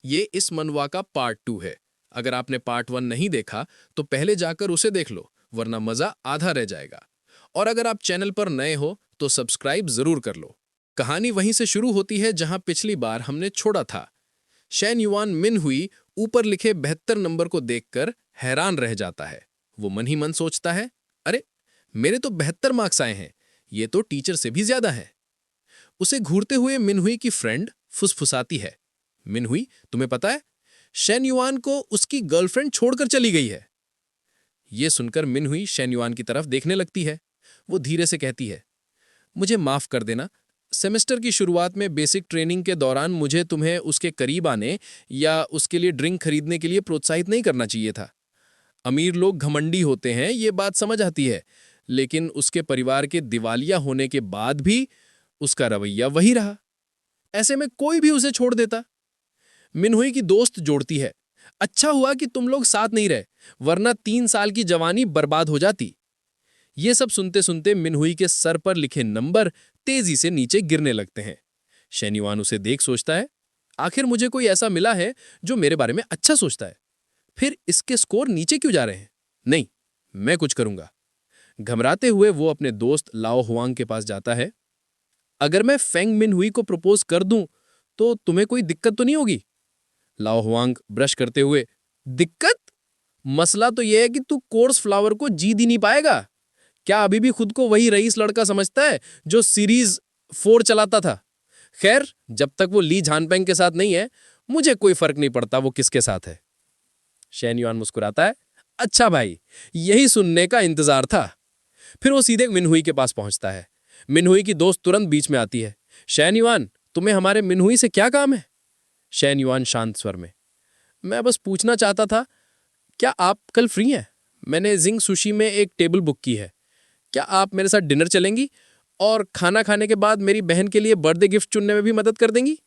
ये इस मनवा का पार्ट 2 है। अगर आपने पार्ट 1 नहीं देखा तो पहले जाकर उसे देख लो, वरना मजा आधा रह जाएगा। और अगर आप चैनल पर नए हो तो सब्सक्राइब जरूर कर लो। कहानी वहीं से शुरू होती है जहां पिछली बार हमने छोड़ा था। शैन युआन मिन हुई ऊपर लिखे 72 नंबर को देखकर हैरान रह जाता है। वो मन ही मन सोचता है, अरे मेरे तो 72 मार्क्स आए हैं, ये तो टीचर से भी ज्यादा है। उसे घूरते हुए मिनहुई की फ्रेंड फुसफुसाती है, मिनहुई तुम्हें पता है शैन युआन को उसकी गर्लफ्रेंड छोड़कर चली गई है। यह सुनकर मिनहुई शैन युआन की तरफ देखने लगती है। वो धीरे से कहती है, मुझे माफ कर देना, सेमेस्टर की शुरुआत में बेसिक ट्रेनिंग के दौरान मुझे तुम्हें उसके करीब आने या उसके लिए ड्रिंक खरीदने के लिए प्रोत्साहित नहीं करना चाहिए था। अमीर लोग घमंडी होते हैं, ये बात समझ आती है, लेकिन उसके परिवार के दिवालिया होने के बाद भी उसका रवैया वही रहा। ऐसे में कोई भी उसे छोड़ देता। मिनहुई की दोस्त जोड़ती है, अच्छा हुआ कि तुम लोग साथ नहीं रहे, वरना 3 साल की जवानी बर्बाद हो जाती। ये सब सुनते सुनते मिनहुई के सर पर लिखे नंबर तेजी से नीचे गिरने लगते हैं। शैन युआन उसे देख सोचता है, आखिर मुझे कोई ऐसा मिला है जो मेरे बारे में अच्छा सोचता है, फिर इसके स्कोर नीचे क्यों जा रहे हैं? नहीं, मैं कुछ करूंगा। घबराते हुए वो अपने दोस्त लाओ हुआंग के पास जाता है। अगर मैं फेंग मिनहुई को प्रपोज कर दूं तो तुम्हें कोई दिक्कत तो नहीं होगी? लाओ हुआंग ब्रश करते हुए, दिक्कत? मसला तो यह है कि तू कोर्स फ्लावर को जीत ही नहीं पाएगा। क्या अभी भी खुद को वही रईस लड़का समझता है जो सीरीज 4 चलाता था? खैर, जब तक वो ली झानपेंग के साथ नहीं है, मुझे कोई फर्क नहीं पड़ता वो किसके साथ है। शैन युआन मुस्कुराता है, अच्छा भाई, यही सुनने का इंतजार था। फिर वो सीधे मिनहुई के पास पहुंचता है। मिनहुई की दोस्त तुरंत बीच में आती है, शैन युआन, तुम्हें हमारे मिनहुई से क्या काम है? शैन युआन शांत स्वर में, मैं बस पूछना चाहता था, क्या आप कल फ्री हैं? मैंने जिंग सुशी में एक टेबल बुक की है। क्या आप मेरे साथ डिनर चलेंगी और खाना खाने के बाद मेरी बहन के लिए बर्थडे गिफ्ट चुनने में भी मदद कर देंगी?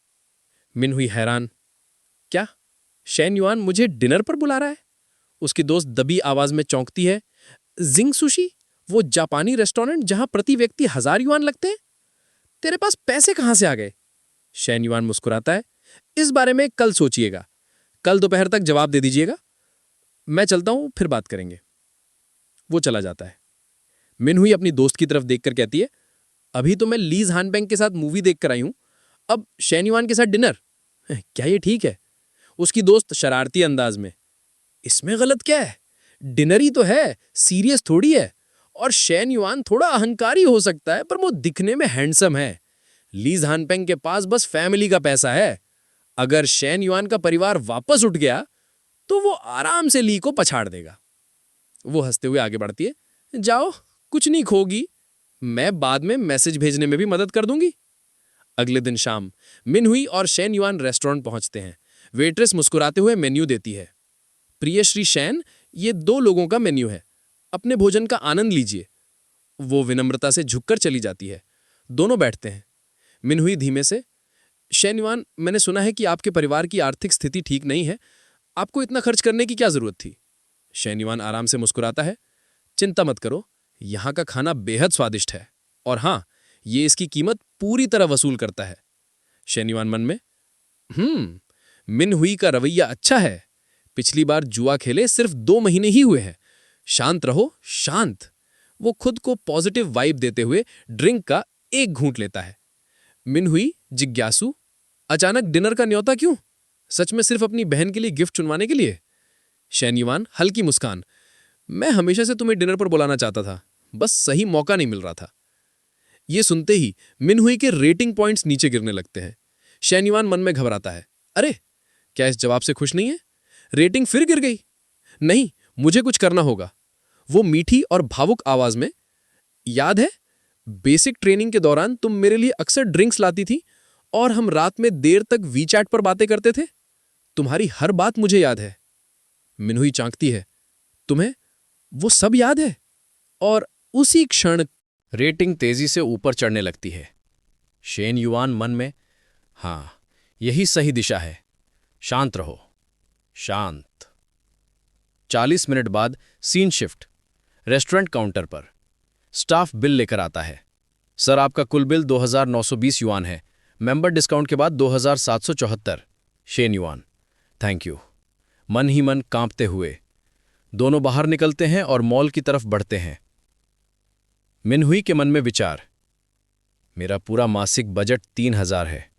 मिनहुई हैरान, क्या शैन युआन मुझे डिनर पर बुला रहा है? उसकी दोस्त दबी आवाज में चौंकती है, जिंग सुशी, वो जापानी रेस्टोरेंट जहां प्रति व्यक्ति 1000 युआन लगते हैं? तेरे पास पैसे कहां से आ गए? शैन युआन मुस्कुराता है, इस बारे में कल सोचिएगा, कल दोपहर तक जवाब दे दीजिएगा। मैं चलता हूं, फिर बात करेंगे। वो चला जाता है। मिनहुई अपनी दोस्त की तरफ देखकर कहती है, अभी तो मैं लीज हानबेंग के साथ मूवी देखकर आई हूं, अब शैन युआन के साथ डिनर? क्या ये ठीक है? उसकी दोस्त शरारती अंदाज में, इसमें गलत क्या है? डिनर ही तो है, सीरियस थोड़ी है। और शैन युआन थोड़ा अहंकारी हो सकता है, पर वो दिखने में हैंडसम है। ली झानपेंग के पास बस फैमिली का पैसा है। अगर शैन युआन का परिवार वापस उठ गया तो वो आराम से ली को पछाड़ देगा। वो हंसते हुए आगे बढ़ती है, जाओ, कुछ नहीं खोगी, मैं बाद में मैसेज भेजने में भी मदद कर दूंगी। अगले दिन शाम मिनहुई और शैन युआन रेस्टोरेंट पहुंचते हैं। वेट्रेस मुस्कुराते हुए मेन्यू देती है, प्रिय श्री शैन, ये 2 लोगों का मेन्यू है, अपने भोजन का आनंद लीजिए। वो विनम्रता से झुककर चली जाती है। दोनों बैठते हैं। मिनहुई धीमे से, शैन युआन, मैंने सुना है कि आपके परिवार की आर्थिक स्थिति ठीक नहीं है, आपको इतना खर्च करने की क्या जरूरत थी? शैन युआन आराम से मुस्कुराता है, चिंता मत करो, यहां का खाना बेहद स्वादिष्ट है, और हां, ये इसकी कीमत पूरी तरह वसूल करता है। शैन युआन मन में, मिनहुई का रवैया अच्छा है, पिछली बार जुआ खेले सिर्फ 2 महीने ही हुए हैं, शांत रहो, शांत। वो खुद को पॉजिटिव वाइब देते हुए ड्रिंक का एक घूंट लेता है। मिनहुई जिज्ञासु, अचानक डिनर का न्योता क्यों? सच में सिर्फ अपनी बहन के लिए गिफ्ट चुनवाने के लिए? शैन युआन हल्की मुस्कान, मैं हमेशा से तुम्हें डिनर पर बुलाना चाहता था, बस सही मौका नहीं मिल रहा था। ये सुनते ही मिनहुई के रेटिंग पॉइंट्स नीचे गिरने लगते हैं। शैन युआन मन में घबराता है, अरे क्या इस जवाब से खुश नहीं है? रेटिंग फिर गिर गई। नहीं, मुझे कुछ करना होगा। वो मीठी और भावुक आवाज में, याद है बेसिक ट्रेनिंग के दौरान तुम मेरे लिए अक्सर ड्रिंक्स लाती थी और हम रात में देर तक वीचैट पर बातें करते थे? तुम्हारी हर बात मुझे याद है। मिनहुई चांकती है, तुम्हें वो सब याद है? और उसी क्षण रेटिंग तेजी से ऊपर चढ़ने लगती है। शैन युआन मन में, हां, यही सही दिशा है, शांत रहो, शांत। 40 मिनट बाद सीन शिफ्ट। रेस्टोरेंट काउंटर पर स्टाफ बिल लेकर आता है। सर, आपका कुल बिल 2920 युआन है, मेंबर डिस्काउंट के बाद 2774। शैन युआन, थैंक यू। मन ही मन कांपते हुए दोनों बाहर निकलते हैं और मॉल की तरफ बढ़ते हैं। मिनहुई के मन में विचार, मेरा पूरा मासिक बजट 3,000 है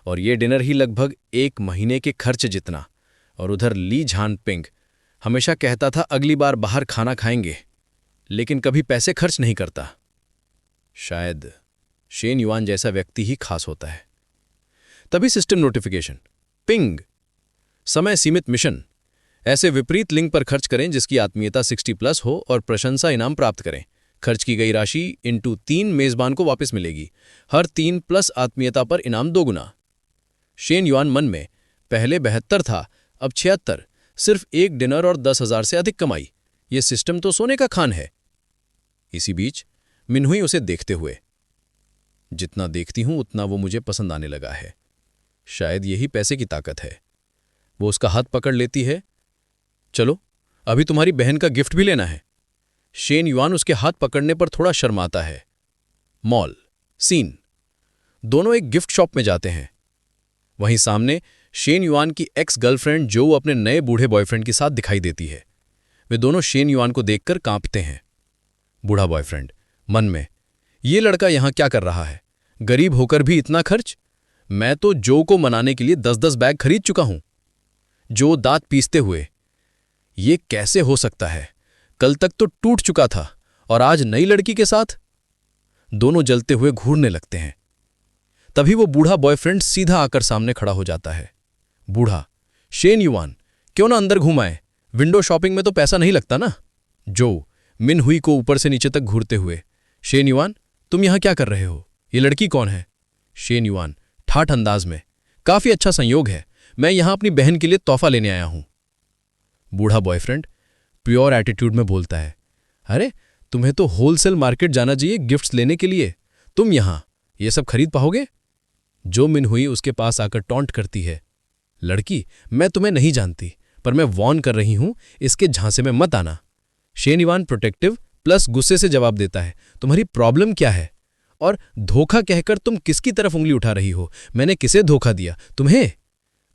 और ये डिनर ही लगभग 1 महीने के खर्च जितना। और उधर ली झानपिंग हमेशा कहता था अगली बार बाहर खाना खाएंगे, लेकिन कभी पैसे खर्च नहीं करता। शायद शेन युआन जैसा व्यक्ति ही खास होता है। तभी सिस्टम नोटिफिकेशन, पिंग, समय सीमित मिशन। ऐसे विपरीत लिंक पर खर्च करें जिसकी आत्मीयता 60+ हो और प्रशंसा इनाम प्राप्त करें। खर्च की गई राशि इंटू 3 मेजबान को वापस मिलेगी। हर 3+ आत्मीयता पर इनाम 2 गुना। शेन युआन मन में, पहले 72 था, अब 76। सिर्फ एक डिनर और 10,000 से अधिक कमाई। ये सिस्टम तो सोने का खान है। इसी बीच मिनहुई उसे देखते हुए, जितना देखती हूं उतना वो मुझे पसंद आने लगा है। शायद यही पैसे की ताकत है। वो उसका हाथ पकड़ लेती है। चलो, अभी तुम्हारी बहन का गिफ्ट भी लेना है। शेन युआन उसके हाथ पकड़ने पर थोड़ा शर्माता है। मॉल सीन, दोनों एक गिफ्ट शॉप में जाते हैं। वहीं सामने शेन युआन की एक्स गर्लफ्रेंड जो अपने नए बूढ़े बॉयफ्रेंड के साथ दिखाई देती है। वे दोनों शेन युआन को देखकर कांपते हैं। बूढ़ा बॉयफ्रेंड मन में, ये लड़का यहां क्या कर रहा है? गरीब होकर भी इतना खर्च? मैं तो जो को मनाने के लिए 10-10 बैग खरीद चुका हूं। जो दांत पीसते हुए, ये कैसे हो सकता है? कल तक तो टूट चुका था और आज नई लड़की के साथ। दोनों जलते हुए घूरने लगते हैं। तभी वो बूढ़ा बॉयफ्रेंड सीधा आकर सामने खड़ा हो जाता है। बूढ़ा, शेन युआन, क्यों ना अंदर घुमाए? विंडो शॉपिंग में तो पैसा नहीं लगता ना। जो मिनहुई को ऊपर से नीचे तक घूरते हुए, शेन युआन, तुम यहां क्या कर रहे हो? ये लड़की कौन है? शेन युआन ठाठ अंदाज में, काफी अच्छा संयोग है, मैं यहां अपनी बहन के लिए तोहफा लेने आया हूं। बूढ़ा बॉयफ्रेंड प्योर एटीट्यूड में बोलता है, अरे तुम्हें तो होलसेल मार्केट जाना चाहिए गिफ्ट्स लेने के लिए। तुम यहां ये सब खरीद पाओगे? जो मिनहुई उसके पास आकर टॉन्ट करती है, लड़की, मैं तुम्हें नहीं जानती, पर मैं वॉर्न कर रही हूं, इसके झांसे में मत आना। शेन युआन प्रोटेक्टिव प्लस गुस्से से जवाब देता है, तुम्हारी प्रॉब्लम क्या है? और धोखा कहकर तुम किसकी तरफ उंगली उठा रही हो? मैंने किसे धोखा दिया? तुम्हें?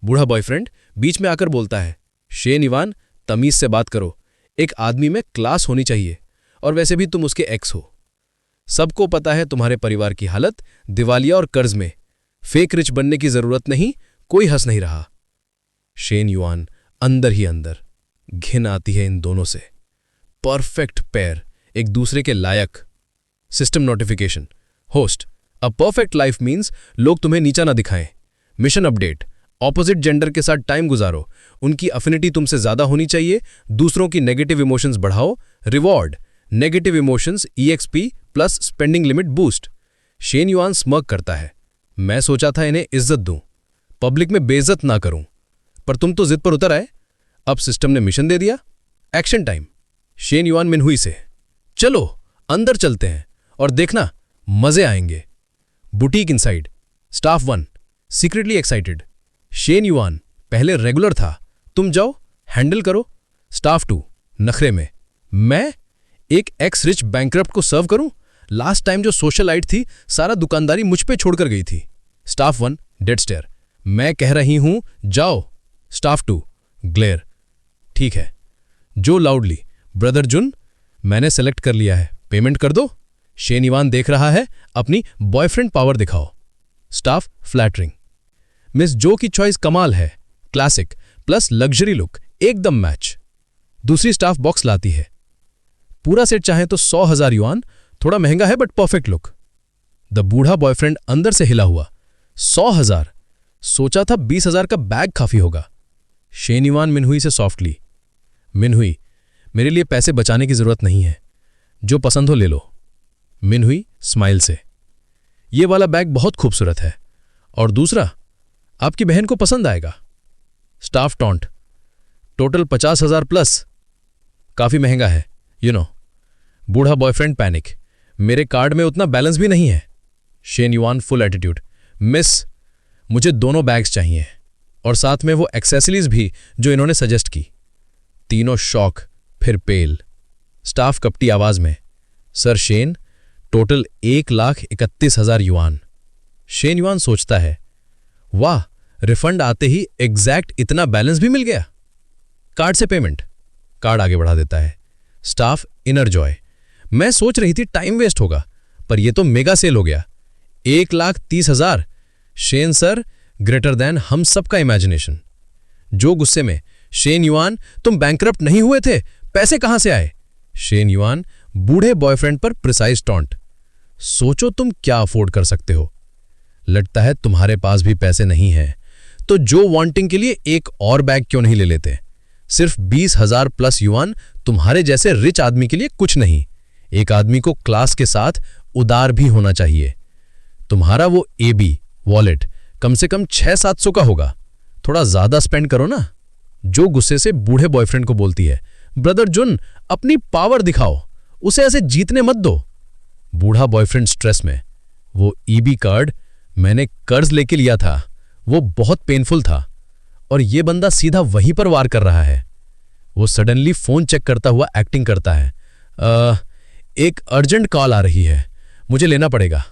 बूढ़ा बॉयफ्रेंड बीच में आकर बोलता है, शेन युआन, तमीज से बात करो। एक आदमी में क्लास होनी चाहिए, और वैसे भी तुम उसके एक्स हो। सबको पता है तुम्हारे परिवार की हालत, दिवालिया और कर्ज में। फेक रिच बनने की जरूरत नहीं, कोई हंस नहीं रहा। शेन युआन अंदर ही अंदर, घिन आती है इन दोनों से। परफेक्ट पेयर, एक दूसरे के लायक। System notification, host, a perfect life means लोग तुम्हें नीचा ना दिखाएं। मिशन अपडेट, ऑपोजिट जेंडर के साथ टाइम गुजारो, उनकी अफिनिटी तुमसे ज्यादा होनी चाहिए, दूसरों की नेगेटिव इमोशंस बढ़ाओ। Reward, negative emotions EXP plus spending limit boost. Shane yuan smirk करता है, मैं सोचा था इन्हें इज्जत दूं, पब्लिक में बेइज्जत ना करूं, पर तुम तो जिद पर उतर आए। अब सिस्टम ने मिशन दे दिया। Action time. शेन युआन मिनहुई से, चलो अंदर चलते हैं और देखना मजे आएंगे। Boutique inside, staff 1 secretly excited. Shane yuan, पहले रेगुलर था, तुम जाओ हैंडल करो। स्टाफ 2 नखरे में, मैं एक एक्स रिच बैंकरप्ट को सर्व करूं? लास्ट टाइम जो सोशलाइट थी, सारा दुकानदारी मुझ पे छोड़कर गई थी। स्टाफ 1 डेड स्टेयर, मैं कह रही हूं जाओ। स्टाफ 2 ग्लेयर, ठीक है। जो लाउडली, ब्रदर जुन, मैंने सेलेक्ट कर लिया है, पेमेंट कर दो। शेन युआन देख रहा है, अपनी बॉयफ्रेंड पावर दिखाओ। स्टाफ फ्लैटरिंग, मिस जो की चॉइस कमाल है, क्लासिक प्लस लग्जरी लुक, एकदम मैच। दूसरी स्टाफ बॉक्स लाती है, पूरा सेट चाहे तो 100,000 युआन, थोड़ा महंगा है बट परफेक्ट लुक। द बूढ़ा बॉयफ्रेंड अंदर से हिला हुआ, 100,000? सोचा था 20,000 का बैग काफी होगा। शेन युआन मिनहुई से सॉफ्टली, मिनहुई, मेरे लिए पैसे बचाने की जरूरत नहीं है, जो पसंद हो ले लो। मिनहुई स्माइल से, ये वाला बैग बहुत खूबसूरत है, और दूसरा आपकी बहन को पसंद आएगा। स्टाफ टॉन्ट, टोटल 50,000 प्लस, काफी महंगा है, यू नो। बूढ़ा बॉयफ्रेंड पैनिक, मेरे कार्ड में उतना बैलेंस भी नहीं है। Shane yuan full attitude, miss, मुझे दोनों बैग्स चाहिए, और साथ में वो एक्सेसरीज भी जो इन्होंने सजेस्ट की। तीनों शॉक, फिर पेल। स्टाफ कपटी आवाज में, sir Shane, total 1,31,000 yuan. Shen yuan सोचता है, वाह, रिफंड आते ही एग्जैक्ट इतना बैलेंस भी मिल गया। कार्ड से पेमेंट, कार्ड आगे बढ़ा देता है। स्टाफ इनर जॉय, मैं सोच रही थी टाइम वेस्ट होगा, पर यह तो मेगा सेल हो गया। 1,30,000। शेन सर ग्रेटर देन हम सबका इमेजिनेशन। जो गुस्से में, शेन युआन तुम बैंकरप्ट नहीं हुए थे, पैसे कहां से आए? शेन युआन बूढ़े बॉयफ्रेंड पर प्रिसाइज टॉन्ट, सोचो तुम क्या अफोर्ड कर सकते हो। लगता है तुम्हारे पास भी पैसे नहीं हैं, तो जो वांटिंग के लिए एक और बैग क्यों नहीं ले लेते? सिर्फ 20,000 प्लस युआन तुम्हारे जैसे रिच आदमी के लिए कुछ नहीं। एक आदमी को क्लास के साथ उदार भी होना चाहिए। तुम्हारा वो एबी वॉलेट कम से कम 600-700 का होगा, थोड़ा ज्यादा स्पेंड करो ना। जो गुस्से से बूढ़े बॉयफ्रेंड को बोलती है, ब्रदर जुन अपनी पावर दिखाओ, उसे ऐसे जीतने मत दो। बूढ़ा बॉयफ्रेंड स्ट्रेस में, वो ईबी कार्ड मैंने कर्ज लेके लिया था, वो बहुत पेनफुल था, और ये बंदा सीधा वहीं पर वार कर रहा है। वो सडनली फोन चेक करता हुआ एक्टिंग करता है, एक अर्जेंट कॉल आ रही है, मुझे लेना पड़ेगा।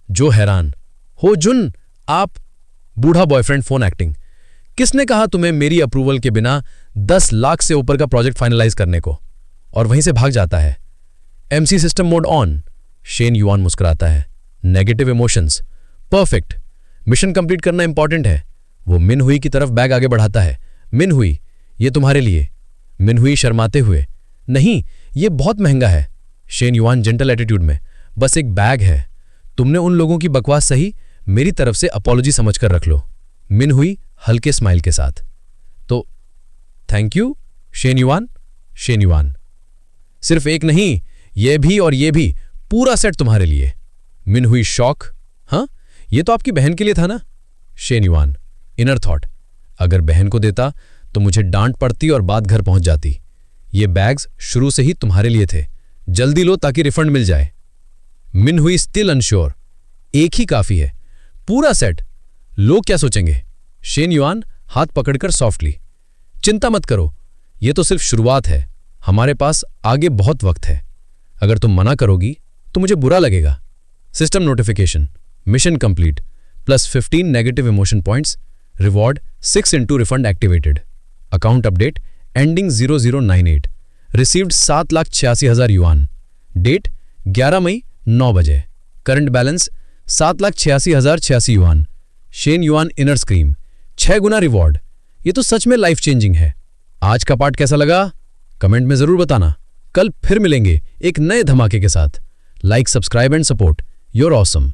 जो हैरान, हो जुन आप? बूढ़ा बॉयफ्रेंड फोन एक्टिंग, किसने कहा तुम्हें मेरी अप्रूवल के बिना 10 लाख से ऊपर का प्रोजेक्ट फाइनलाइज करने को? और वहीं से भाग जाता है। MC system mode on. Shane yuan मुस्कुराता है, negative emotions perfect, mission complete करना इंपॉर्टेंट है। वो मिनहुई की तरफ बैग आगे बढ़ाता है। मिनहुई, ये तुम्हारे लिए। मिनहुई शर्माते हुए, नहीं ये बहुत महंगा है। शेन युआन जेंटल एटीट्यूड में, बस एक बैग है, तुमने उन लोगों की बकवास सही, मेरी तरफ से अपॉलॉजी समझकर रख लो। मिनहुई हल्के स्माइल के साथ, तो thank you Shane yuan. Shen yuan, सिर्फ एक नहीं, ये भी और ये भी, पूरा सेट तुम्हारे लिए। मिनहुई शॉक, हाँ ये तो आपकी बहन के लिए था ना? शेन युआन इनर थॉट, अगर बहन को देता तो मुझे डांट पड़ती और बात घर पहुंच जाती। ये बैग्स शुरू से ही तुम्हारे लिए थे, जल्दी लो ताकि रिफंड मिल जाए। मिनहुई स्टिल अनश्योर, एक ही काफी है, पूरा सेट, लोग क्या सोचेंगे? शेन युआन हाथ पकड़कर सॉफ्टली, चिंता मत करो, यह तो सिर्फ शुरुआत है, हमारे पास आगे बहुत वक्त है। अगर तुम मना करोगी तो मुझे बुरा लगेगा। System notification, mission complete, +15 negative emotion points, reward 6 into refund activated, account update ending 0098, received 7,86,000 yuan, date 11 मई 9 बजे, current balance 7,86,086 yuan. Shen Yuan inner scream, 6 गुना रिवॉर्ड, ये तो सच में लाइफ चेंजिंग है। आज का पार्ट कैसा लगा कमेंट में जरूर बताना। कल फिर मिलेंगे एक नए धमाके के साथ। Like, subscribe and support, your awesome.